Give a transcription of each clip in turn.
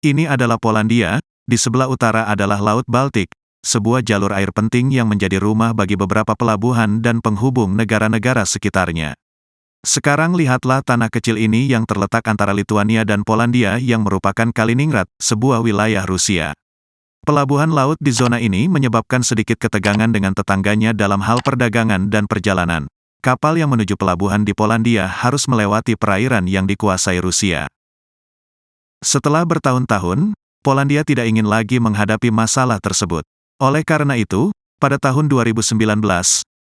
Ini adalah Polandia, di sebelah utara adalah Laut Baltik, sebuah jalur air penting yang menjadi rumah bagi beberapa pelabuhan dan penghubung negara-negara sekitarnya. Sekarang lihatlah tanah kecil ini yang terletak antara Lituania dan Polandia yang merupakan Kaliningrad, sebuah wilayah Rusia. Pelabuhan laut di zona ini menyebabkan sedikit ketegangan dengan tetangganya dalam hal perdagangan dan perjalanan. Kapal yang menuju pelabuhan di Polandia harus melewati perairan yang dikuasai Rusia. Setelah bertahun-tahun, Polandia tidak ingin lagi menghadapi masalah tersebut. Oleh karena itu, pada tahun 2019,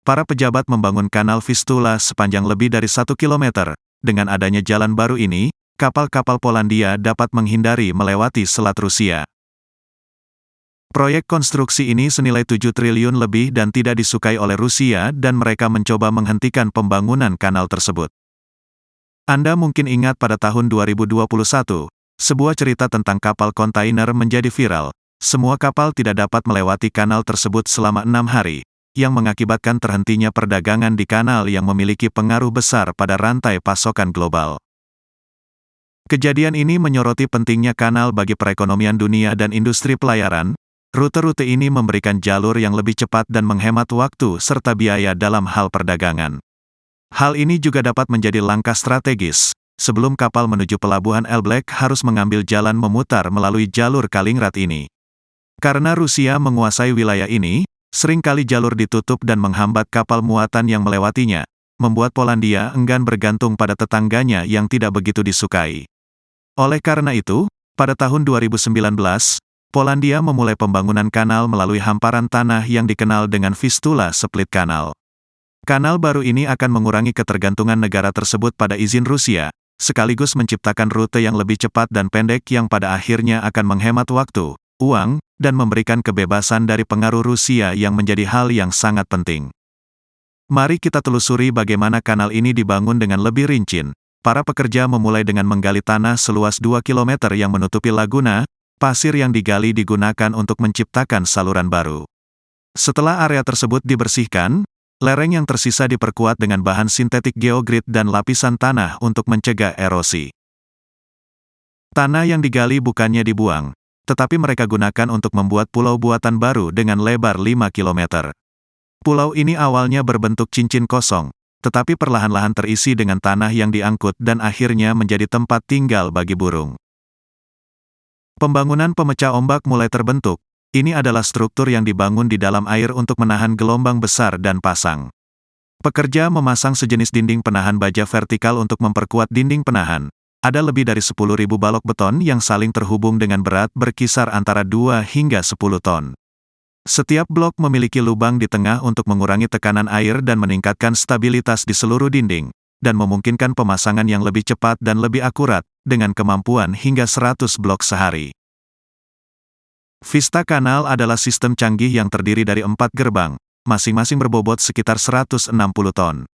para pejabat membangun kanal Vistula sepanjang lebih dari 1 kilometer. Dengan adanya jalan baru ini, kapal-kapal Polandia dapat menghindari melewati Selat Rusia. Proyek konstruksi ini senilai 7 triliun lebih dan tidak disukai oleh Rusia dan mereka mencoba menghentikan pembangunan kanal tersebut. Anda mungkin ingat pada tahun 2021, sebuah cerita tentang kapal kontainer menjadi viral. Semua kapal tidak dapat melewati kanal tersebut selama 6 hari, yang mengakibatkan terhentinya perdagangan di kanal yang memiliki pengaruh besar pada rantai pasokan global. Kejadian ini menyoroti pentingnya kanal bagi perekonomian dunia dan industri pelayaran. Rute-rute ini memberikan jalur yang lebih cepat dan menghemat waktu serta biaya dalam hal perdagangan. Hal ini juga dapat menjadi langkah strategis. Sebelum kapal menuju pelabuhan Elbląg harus mengambil jalan memutar melalui jalur Kaliningrad ini. Karena Rusia menguasai wilayah ini, seringkali jalur ditutup dan menghambat kapal muatan yang melewatinya, membuat Polandia enggan bergantung pada tetangganya yang tidak begitu disukai. Oleh karena itu, pada tahun 2019, Polandia memulai pembangunan kanal melalui hamparan tanah yang dikenal dengan Vistula Split Canal. Kanal baru ini akan mengurangi ketergantungan negara tersebut pada izin Rusia, sekaligus menciptakan rute yang lebih cepat dan pendek yang pada akhirnya akan menghemat waktu, uang, dan memberikan kebebasan dari pengaruh Rusia yang menjadi hal yang sangat penting. Mari kita telusuri bagaimana kanal ini dibangun dengan lebih rinci. Para pekerja memulai dengan menggali tanah seluas 2 km yang menutupi laguna. Pasir yang digali digunakan untuk menciptakan saluran baru. Setelah area tersebut dibersihkan, lereng yang tersisa diperkuat dengan bahan sintetik geogrid dan lapisan tanah untuk mencegah erosi. Tanah yang digali bukannya dibuang, tetapi mereka gunakan untuk membuat pulau buatan baru dengan lebar 5 km. Pulau ini awalnya berbentuk cincin kosong, tetapi perlahan-lahan terisi dengan tanah yang diangkut dan akhirnya menjadi tempat tinggal bagi burung. Pembangunan pemecah ombak mulai terbentuk. Ini adalah struktur yang dibangun di dalam air untuk menahan gelombang besar dan pasang. Pekerja memasang sejenis dinding penahan baja vertikal untuk memperkuat dinding penahan. Ada lebih dari 10.000 balok beton yang saling terhubung dengan berat berkisar antara 2 hingga 10 ton. Setiap blok memiliki lubang di tengah untuk mengurangi tekanan air dan meningkatkan stabilitas di seluruh dinding, dan memungkinkan pemasangan yang lebih cepat dan lebih akurat, dengan kemampuan hingga 100 blok sehari. Vista Canal adalah sistem canggih yang terdiri dari 4 gerbang, masing-masing berbobot sekitar 160 ton.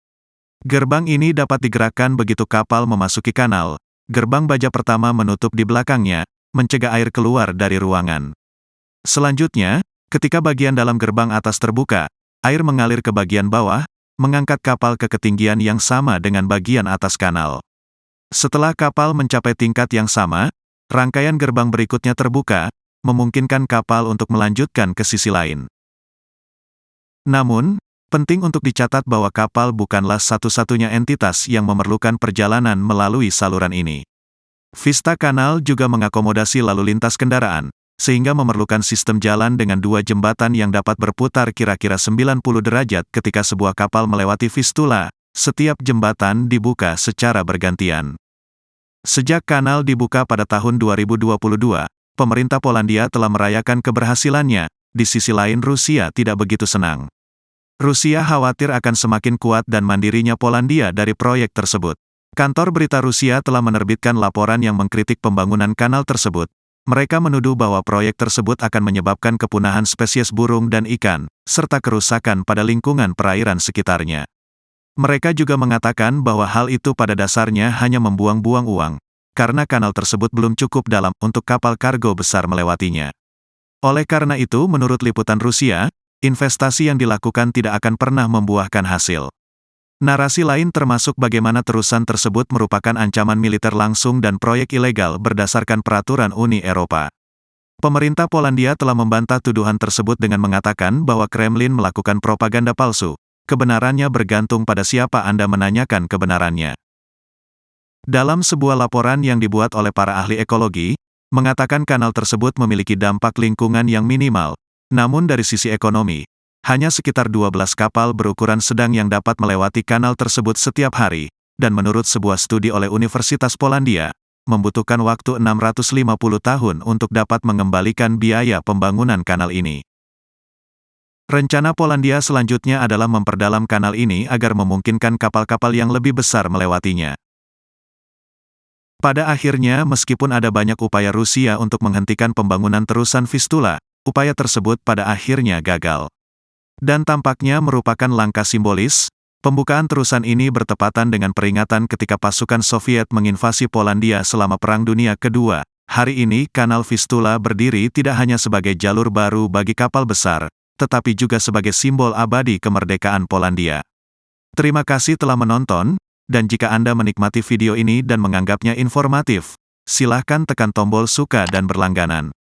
Gerbang ini dapat digerakkan begitu kapal memasuki kanal. Gerbang baja pertama menutup di belakangnya, mencegah air keluar dari ruangan. Selanjutnya, ketika bagian dalam gerbang atas terbuka, air mengalir ke bagian bawah, mengangkat kapal ke ketinggian yang sama dengan bagian atas kanal. Setelah kapal mencapai tingkat yang sama, rangkaian gerbang berikutnya terbuka, memungkinkan kapal untuk melanjutkan ke sisi lain. Namun, penting untuk dicatat bahwa kapal bukanlah satu-satunya entitas yang memerlukan perjalanan melalui saluran ini. Vista Canal juga mengakomodasi lalu lintas kendaraan, sehingga memerlukan sistem jalan dengan 2 jembatan yang dapat berputar kira-kira 90 derajat ketika sebuah kapal melewati Vistula. Setiap jembatan dibuka secara bergantian. Sejak kanal dibuka pada tahun 2022, pemerintah Polandia telah merayakan keberhasilannya. Di sisi lain Rusia tidak begitu senang. Rusia khawatir akan semakin kuat dan mandirinya Polandia dari proyek tersebut. Kantor berita Rusia telah menerbitkan laporan yang mengkritik pembangunan kanal tersebut. Mereka menuduh bahwa proyek tersebut akan menyebabkan kepunahan spesies burung dan ikan, serta kerusakan pada lingkungan perairan sekitarnya. Mereka juga mengatakan bahwa hal itu pada dasarnya hanya membuang-buang uang, karena kanal tersebut belum cukup dalam untuk kapal kargo besar melewatinya. Oleh karena itu, menurut liputan Rusia, investasi yang dilakukan tidak akan pernah membuahkan hasil. Narasi lain termasuk bagaimana terusan tersebut merupakan ancaman militer langsung dan proyek ilegal berdasarkan peraturan Uni Eropa. Pemerintah Polandia telah membantah tuduhan tersebut dengan mengatakan bahwa Kremlin melakukan propaganda palsu. Kebenarannya bergantung pada siapa Anda menanyakan kebenarannya. Dalam sebuah laporan yang dibuat oleh para ahli ekologi, mengatakan kanal tersebut memiliki dampak lingkungan yang minimal. Namun dari sisi ekonomi, hanya sekitar 12 kapal berukuran sedang yang dapat melewati kanal tersebut setiap hari, dan menurut sebuah studi oleh Universitas Polandia, membutuhkan waktu 650 tahun untuk dapat mengembalikan biaya pembangunan kanal ini. Rencana Polandia selanjutnya adalah memperdalam kanal ini agar memungkinkan kapal-kapal yang lebih besar melewatinya. Pada akhirnya, meskipun ada banyak upaya Rusia untuk menghentikan pembangunan terusan Vistula, upaya tersebut pada akhirnya gagal. Dan tampaknya merupakan langkah simbolis. Pembukaan terusan ini bertepatan dengan peringatan ketika pasukan Soviet menginvasi Polandia selama Perang Dunia Kedua. Hari ini, Kanal Vistula berdiri tidak hanya sebagai jalur baru bagi kapal besar, tetapi juga sebagai simbol abadi kemerdekaan Polandia. Terima kasih telah menonton, dan jika Anda menikmati video ini dan menganggapnya informatif, silahkan tekan tombol suka dan berlangganan.